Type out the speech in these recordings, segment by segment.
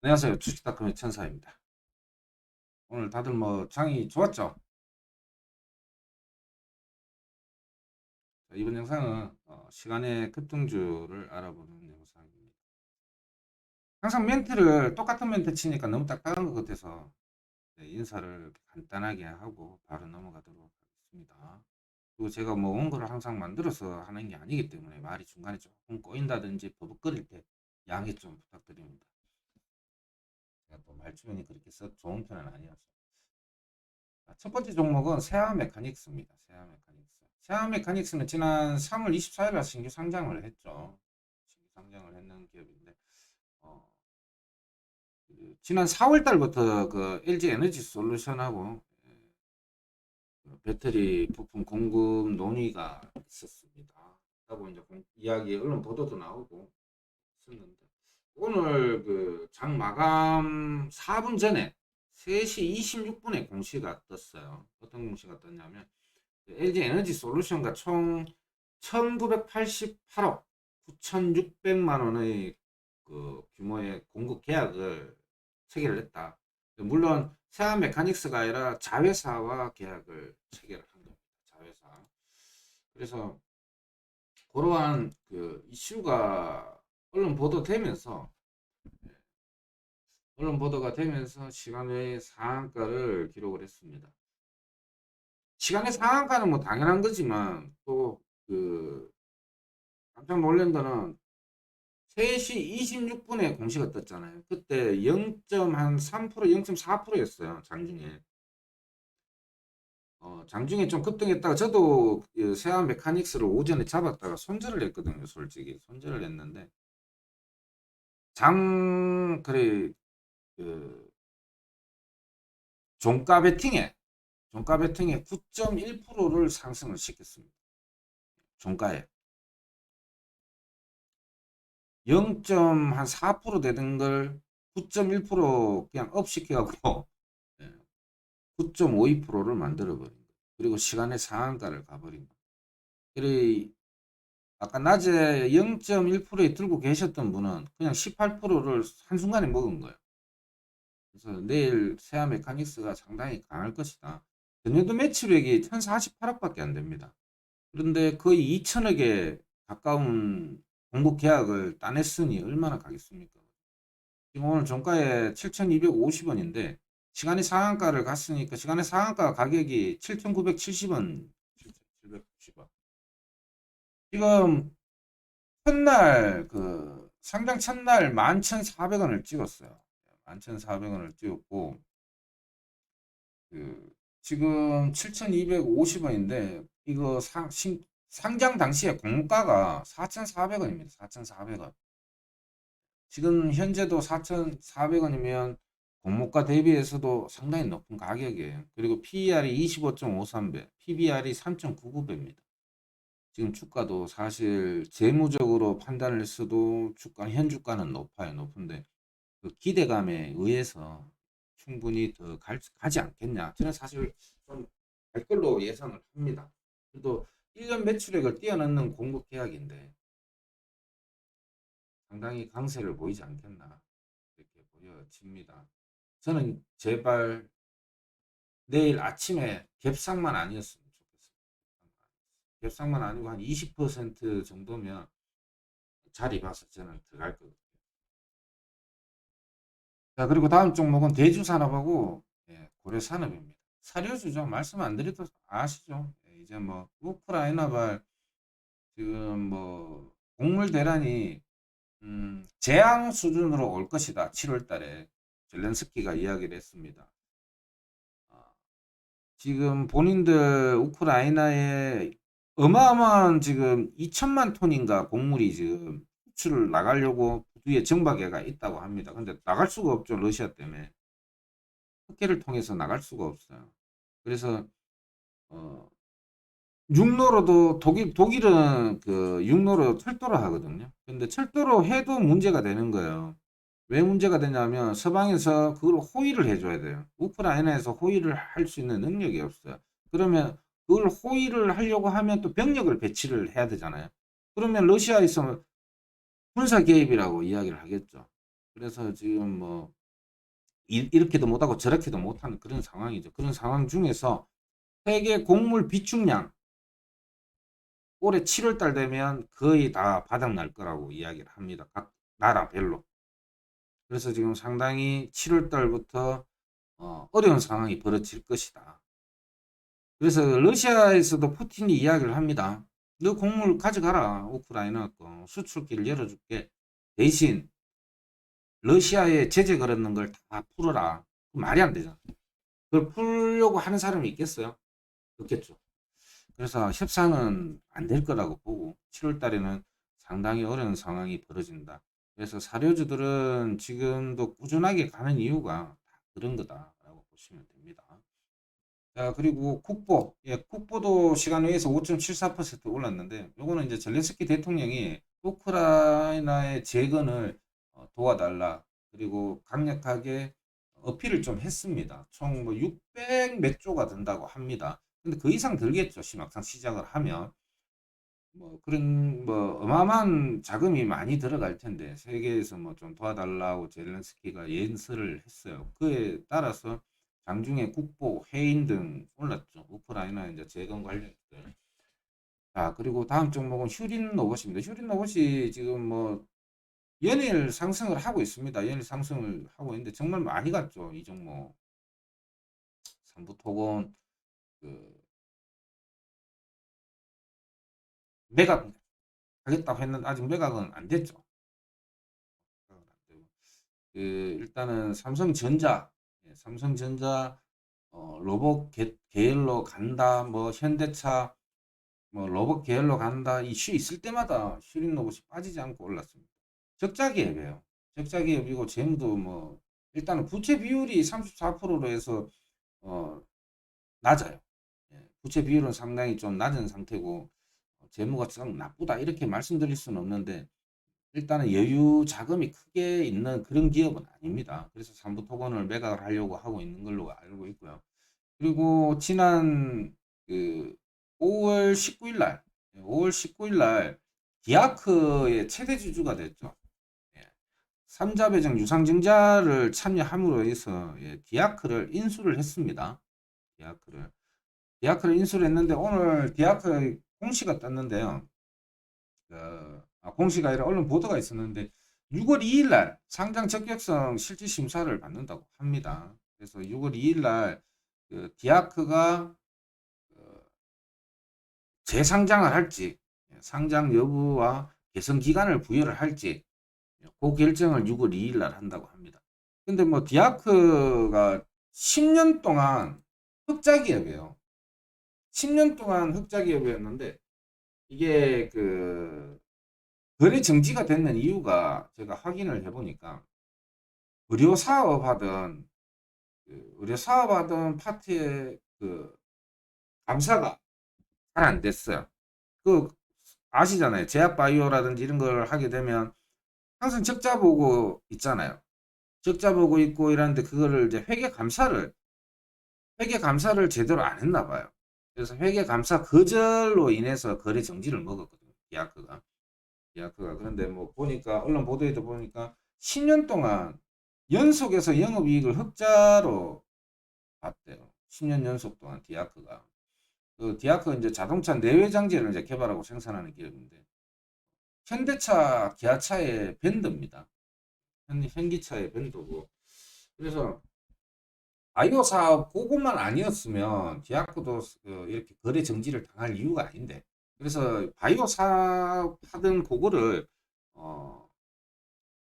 안녕하세요. 주식닷컴의 천사입니다. 오늘 다들 뭐 장이 좋았죠? 자, 이번 영상은 시간의 급등주를 알아보는 영상입니다. 항상 멘트를 똑같은 멘트 치니까 너무 딱딱한 것 같아서 인사를 간단하게 하고 바로 넘어가도록 하겠습니다. 그리고 제가 뭐 원고를 항상 만들어서 하는 게 아니기 때문에 말이 중간에 조금 꼬인다든지 버벅거릴 때 양해 좀 부탁드립니다. 제가 또 말주변이 그렇게 썩 좋은 편은 아니어서. 첫 번째 종목은 세아 메카닉스입니다. 세아 메카닉스. 세아 메카닉스는 지난 3월 24일에 신규 상장을 했죠. 신규 상장을 했는 기업인데, 어, 지난 4월 달부터 그 LG 에너지 솔루션하고 배터리 부품 공급 논의가 있었습니다. 하고 이제 이야기 언론 보도도 나오고 있었는데, 오늘 그 장 마감 4분 전에 3시 26분에 공시가 떴어요. 어떤 공시가 떴냐면 LG 에너지 솔루션과 총 1988억 9,600만 원의 그 규모의 공급 계약을 체결을 했다. 물론 세아 메카닉스가 아니라 자회사와 계약을 체결을 한 겁니다. 자회사. 그래서 그러한 그 이슈가 언론 보도되면서 언론 보도가 되면서 시간외 상한가를 기록을 했습니다. 시간의 상한가는 뭐 당연한 거지만 또 그 깜짝 놀란 거는 3시 26분에 공시가 떴잖아요. 그때 0.3% 0.4%였어요. 장중에. 장중에 좀 급등했다가 저도 그 세아 메카닉스를 오전에 잡았다가 손절을 했거든요. 솔직히 손절을 했는데 그래 그 종가 베팅에 9.1%를 상승을 시켰습니다. 종가에 0.4% 되던 걸 9.1% 그냥 업 시켜갖고 9.52%를 만들어버린 거예요. 그리고 시간의 상한가를 가버린 거예요. 그래, 아까 낮에 0.1%에 들고 계셨던 분은 그냥 18%를 한순간에 먹은 거예요. 그래서 내일 세아 메카닉스가 상당히 강할 것이다. 전년도 매출액이 1048억밖에 안 됩니다. 그런데 거의 2천억에 가까운 공급 계약을 따냈으니 얼마나 가겠습니까? 지금 오늘 종가에 7,250원인데 시간의 상한가를 갔으니까 시간의 상한가 가격이 7,970원, 7,790원. 지금 첫날 그 상장 첫날 11,400원을 찍었어요. 11,400원을 찍었고 그 지금 7,250원인데 이거 상장 당시에 공가가 4,400원입니다. 4,400원. 지금 현재도 4,400원이면 공모가 대비해서도 상당히 높은 가격이에요. 그리고 PER이 25.53배, PBR이 3.99배입니다. 지금 주가도 사실 재무적으로 판단을 했어도 현 주가는 높아요. 높은데 그 기대감에 의해서 충분히 더 가지 않겠냐. 저는 사실 좀 갈 걸로 예상을 합니다. 그래도 1년 매출액을 뛰어넘는 공급 계약인데 상당히 강세를 보이지 않겠나. 이렇게 보여집니다. 저는 제발 내일 아침에 갭상만 아니었으면 좋겠습니다. 갭상만 아니고 한 20% 정도면 자리 봐서 저는 들어갈 거거든요. 자, 그리고 다음 종목은 대주산업하고 고려산업입니다. 사료주죠. 말씀 안 드려도 아시죠? 이제 뭐 우크라이나가 지금 뭐 곡물 대란이 재앙 수준으로 올 것이다. 7월 달에 젤렌스키가 이야기를 했습니다. 아, 지금 본인들 우크라이나에 어마어마한 지금 2천만 톤인가 곡물이 지금 수출을 나가려고 뒤에 정박해가 있다고 합니다. 근데 나갈 수가 없죠. 러시아 때문에. 흑해를 통해서 나갈 수가 없어요. 그래서 어, 육로로도 독일은 그 육로로 철도로 하거든요. 근데 철도로 해도 문제가 되는 거예요. 왜 문제가 되냐면 서방에서 그걸 호의를 해줘야 돼요. 우크라이나에서 호의를 할 수 있는 능력이 없어요. 그러면 그걸 호의를 하려고 하면 또 병력을 배치를 해야 되잖아요. 그러면 러시아에서 군사 개입이라고 이야기를 하겠죠. 그래서 지금 뭐 이렇게도 못하고 저렇게도 못하는 그런 상황이죠. 그런 상황 중에서 세계 곡물 비축량 올해 7월 달 되면 거의 다 바닥날 거라고 이야기를 합니다. 각 나라별로. 그래서 지금 상당히 7월 달부터 어려운 상황이 벌어질 것이다. 그래서 러시아에서도 푸틴이 이야기를 합니다. 너 곡물 가져가라. 우크라이나 거 수출기를 열어줄게. 대신 러시아에 제재 걸었는 걸 다 풀어라. 말이 안 되잖아. 그걸 풀려고 하는 사람이 있겠어요? 없겠죠. 그래서 협상은 안 될 거라고 보고 7월 달에는 상당히 어려운 상황이 벌어진다. 그래서 사료주들은 지금도 꾸준하게 가는 이유가 다 그런 거다라고 보시면 됩니다. 자, 그리고 국보. 예, 국보도 시간 외에서 5.74% 올랐는데, 요거는 이제 젤렌스키 대통령이 우크라이나의 재건을 도와달라. 그리고 강력하게 어필을 좀 했습니다. 총 뭐 600 몇 조가 든다고 합니다. 근데 그 이상 들겠죠. 막상 시작을 하면. 뭐 그런 뭐 어마어마한 자금이 많이 들어갈 텐데 세계에서 뭐 좀 도와달라고 젤렌스키가 연설을 했어요. 그에 따라서 장중에 국보, 해인 등 올랐죠. 우크라이나 이제 재건 관련주들. 자, 그리고 다음 종목은 휴린 로봇입니다. 휴린 로봇이 지금 뭐 연일 상승을 하고 있습니다. 연일 상승을 하고 있는데 정말 많이 갔죠. 이 종목. 삼부토건 그 매각 하겠다고 했는데 아직 매각은 안 됐죠. 그 일단은 삼성전자, 예, 삼성전자 로봇 계열로 간다, 뭐 현대차 뭐 로봇 계열로 간다 이슈 있을 때마다 슈린 로봇이 빠지지 않고 올랐습니다. 적자 기업이에요. 적자 기업이고 재무도 뭐 일단은 부채 비율이 34%로 해서 어 낮아요. 예, 부채 비율은 상당히 좀 낮은 상태고 재무가 좀 나쁘다 이렇게 말씀드릴 수는 없는데 일단은 여유 자금이 크게 있는 그런 기업은 아닙니다. 그래서 삼부토건을 매각을 하려고 하고 있는 걸로 알고 있고요. 그리고 지난 그 5월 19일 날, 5월 19일 날 디아크의 최대 주주가 됐죠. 예. 삼자 배정 유상증자를 참여함으로 해서 예, 디아크를 인수를 했습니다. 디아크를. 디아크를 인수를 했는데 오늘 디아크 공시가 떴는데요. 공시가 아니라 언론 보도가 있었는데 6월 2일 날 상장 적격성 실질 심사를 받는다고 합니다. 그래서 6월 2일 날그 디아크가 재상장을 할지 상장 여부와 개선 기간을 부여를 할지 그 결정을 6월 2일 날 한다고 합니다. 근데 뭐 디아크가 10년 동안 흑자 기업이에요. 10년 동안 흑자 기업이었는데 이게 그 거래 정지가 됐는 이유가 제가 확인을 해보니까 의료 사업하던 의료 사업하던 파트의 그 감사가 잘 안 됐어요. 그 아시잖아요. 제약바이오라든지 이런 걸 하게 되면 항상 적자 보고 있잖아요. 적자 보고 있고 이러는데 그거를 이제 회계 감사를 제대로 안 했나 봐요. 그래서 회계 감사 거절로 인해서 거래 정지를 먹었거든요. 디아크가. 그런데 뭐 보니까 언론 보도에도 보니까 10년 동안 연속해서 영업이익을 흑자로 봤대요. 10년 연속 동안 디아크가. 그 디아크 이제 자동차 내외 장재를 이제 개발하고 생산하는 기업인데 현대차, 기아차의 밴드입니다. 현기차의 밴드고. 그래서 바이오 사업 그것만 아니었으면 디아크도 이렇게 거래 정지를 당할 이유가 아닌데. 그래서 바이오 사업 하던 어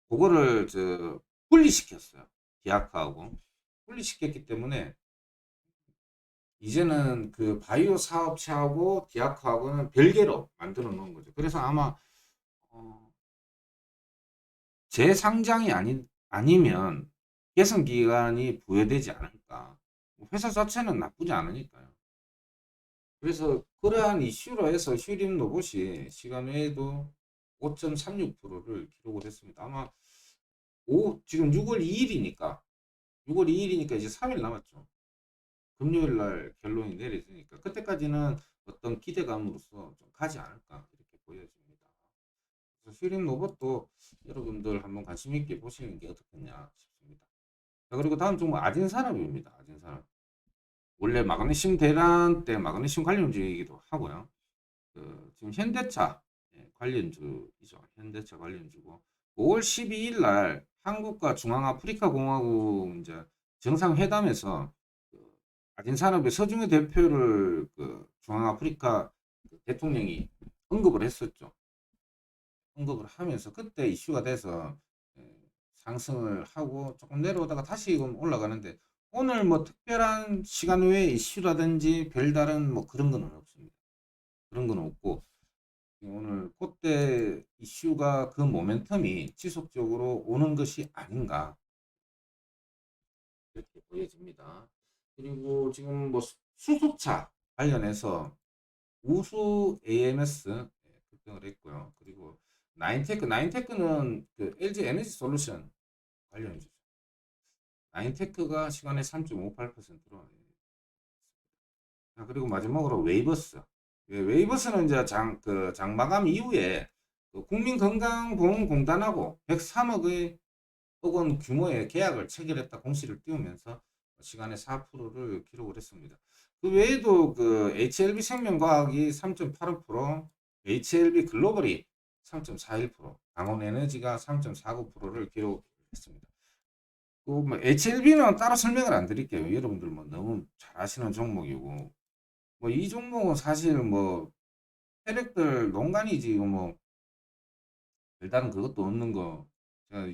그거를 분리시켰어요. 디아크하고 분리시켰기 때문에 이제는 그 바이오 사업체하고 디아크하고는 별개로 만들어 놓은 거죠. 그래서 아마 어, 재상장이 아니면 개선 기간이 부여되지 않을까. 회사 자체는 나쁘지 않으니까요. 그래서 그러한 이슈로 해서 휴림 로봇이 시간 외에도 5.36%를 기록을 했습니다. 아마 지금 6월 2일이니까 6월 2일이니까 이제 3일 남았죠. 금요일 날 결론이 내려지니까 그때까지는 어떤 기대감으로서 좀 가지 않을까 이렇게 보여집니다. 그래서 슈림 로봇도 여러분들 한번 관심 있게 보시는 게 어떻겠냐 싶습니다. 자, 그리고 다음 종목 아진산업입니다. 아진산업. 원래 마그네슘 대란 때 마그네슘 관련주이기도 하고요. 지금 현대차 관련주이죠. 현대차 관련주고 5월 12일 날 한국과 중앙아프리카 공화국 이제 정상회담에서 그 아진산업의 서중에 대표를 중앙아프리카 대통령이 언급을 했었죠. 언급을 하면서 그때 이슈가 돼서 상승을 하고 조금 내려오다가 다시 올라가는데 오늘 뭐 특별한 시간 외에 이슈라든지 별다른 뭐 그런 건 없습니다. 그런 건 없고 오늘 그때 이슈가 그 모멘텀이 지속적으로 오는 것이 아닌가 이렇게 보여집니다. 그리고 지금 뭐 수소차 관련해서 우수 AMS 급등을 했고요. 그리고 나인테크는 그 LG 에너지 솔루션 관련주죠. 나인테크가 시간에 3.58%로. 자, 그리고 마지막으로 웨이버스. 웨이버스는 이제 장마감 이후에 그 국민건강보험공단하고 103억의 혹은 규모의 계약을 체결했다 공시를 띄우면서 시간에 4%를 기록을 했습니다. 그 외에도 그 HLB 생명과학이 3.85%, HLB 글로벌이 3.41%, 강원에너지가 3.49%를 기록했습니다. 뭐 HLB는 따로 설명을 안 드릴게요. 여러분들 뭐 너무 잘 아시는 종목이고, 뭐 이 종목은 사실 뭐 세력들 농간이지 뭐 일단은 그것도 없는 거 제가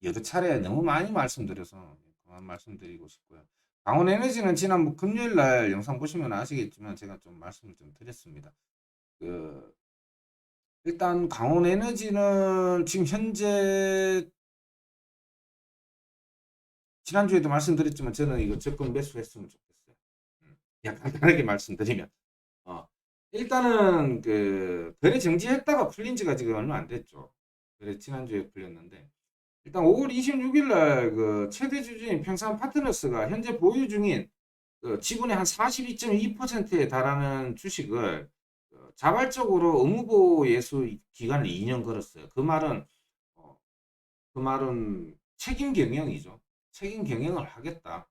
여러 차례 너무 많이 말씀드려서 그만 말씀드리고 싶고요. 강원에너지는 지난 뭐 금요일 날 영상 보시면 아시겠지만 제가 좀 말씀을 좀 드렸습니다. 그 일단 강원에너지는 지금 현재 지난주에도 말씀드렸지만 저는 이거 적금 매수했으면 좋겠어요. 그냥 간단하게 말씀드리면 일단은 그 거래 정지했다가 풀린 지가 지금 얼마 안 됐죠. 그래 지난주에 풀렸는데 일단 5월 26일 날 그 최대 주주인 평산 파트너스가 현재 보유 중인 그 지분의 한 42.2%에 달하는 주식을 자발적으로 의무보호 예수 기간을 2년 걸었어요. 어, 그 말은 책임 경영이죠. 책임 경영을 하겠다.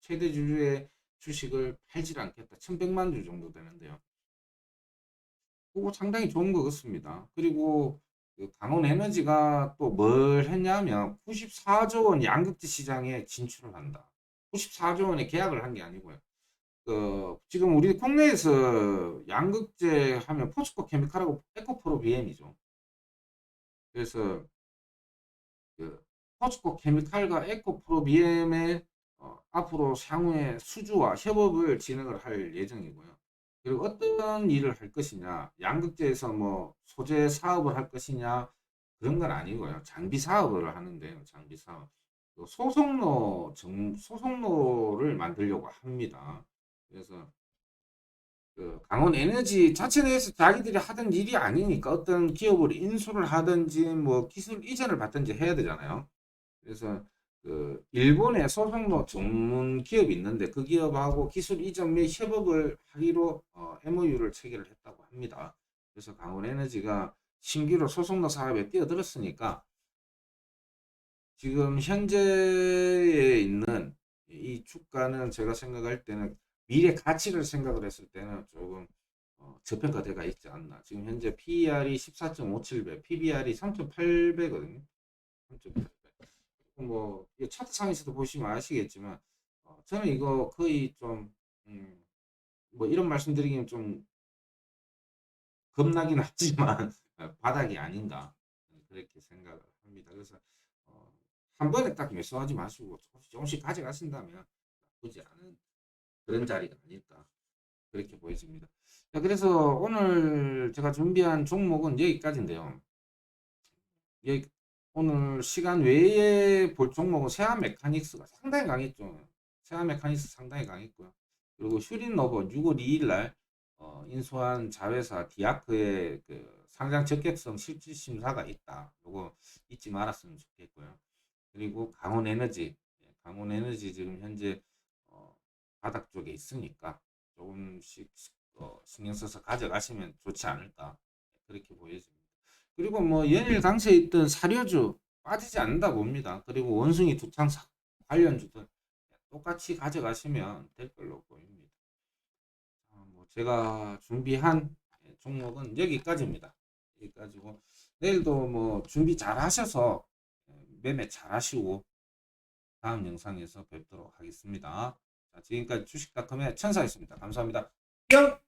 최대 주주의 주식을 팔질 않겠다. 1100만 주 정도 되는데요. 그거 상당히 좋은 것 같습니다. 그리고 그 강원에너지가 또 뭘 했냐면 94조 원 양극재 시장에 진출을 한다. 94조 원의 계약을 한 게 아니고요. 지금 우리 국내에서 양극재 하면 포스코 케미칼하고 에코프로 BM이죠. 그래서 그 포스코 케미칼과 에코프로 BM의 앞으로 향후에 수주와 협업을 진행을 할 예정이고요. 그리고 어떤 일을 할 것이냐, 양극재에서 뭐 소재 사업을 할 것이냐 그런 건 아니고요. 장비 사업을 하는데요. 장비 사업. 소속로를 만들려고 합니다. 그래서 강원 에너지 자체 내에서 자기들이 하던 일이 아니니까 어떤 기업을 인수를 하든지 뭐 기술 이전을 받든지 해야 되잖아요. 그래서 일본의 소속로 전문 기업이 있는데 그 기업하고 기술 이전 및 협업을 하기로 MOU를 체결을 했다고 합니다. 그래서 강원에너지가 신규로 소속로 사업에 뛰어들었으니까 지금 현재에 있는 이 주가는 제가 생각할 때는 미래 가치를 생각을 했을 때는 조금 저평가대가 있지 않나. 지금 현재 PER이 14.57배, PBR이 3.8배거든요. 3.8배. 뭐 차트상에서도 보시면 아시겠지만 저는 이거 거의 좀 뭐 이런 말씀드리기는 좀 겁나긴 하지만 바닥이 아닌가 그렇게 생각을 합니다. 그래서 어, 한 번에 딱 매수하지 마시고 조금씩 조금씩 가져가신다면 나쁘지 않은 그런 자리가 아닐까 그렇게 보여집니다. 자, 그래서 오늘 제가 준비한 종목은 여기까지인데요. 여기 오늘 시간 외에 볼 종목은 세아 메카닉스가 상당히 강했죠. 세아 메카닉스 상당히 강했고요. 그리고 슈린노버 6월 2일 날 인수한 자회사 디아크의 그 상장 적격성 실질 심사가 있다. 요거 잊지 말았으면 좋겠고요. 그리고 강원에너지, 강원에너지 지금 현재 바닥 쪽에 있으니까 조금씩 신경 써서 가져가시면 좋지 않을까 그렇게 보여집니다. 그리고 뭐 연일 강세에 있던 사료주 빠지지 않는다 봅니다. 그리고 원숭이 두창 관련주들 똑같이 가져가시면 될 걸로 보입니다. 뭐 제가 준비한 종목은 여기까지입니다. 여기까지고 내일도 뭐 준비 잘 하셔서 매매 잘 하시고 다음 영상에서 뵙도록 하겠습니다. 자, 지금까지 주식닷컴의 천사였습니다. 감사합니다. 뿅!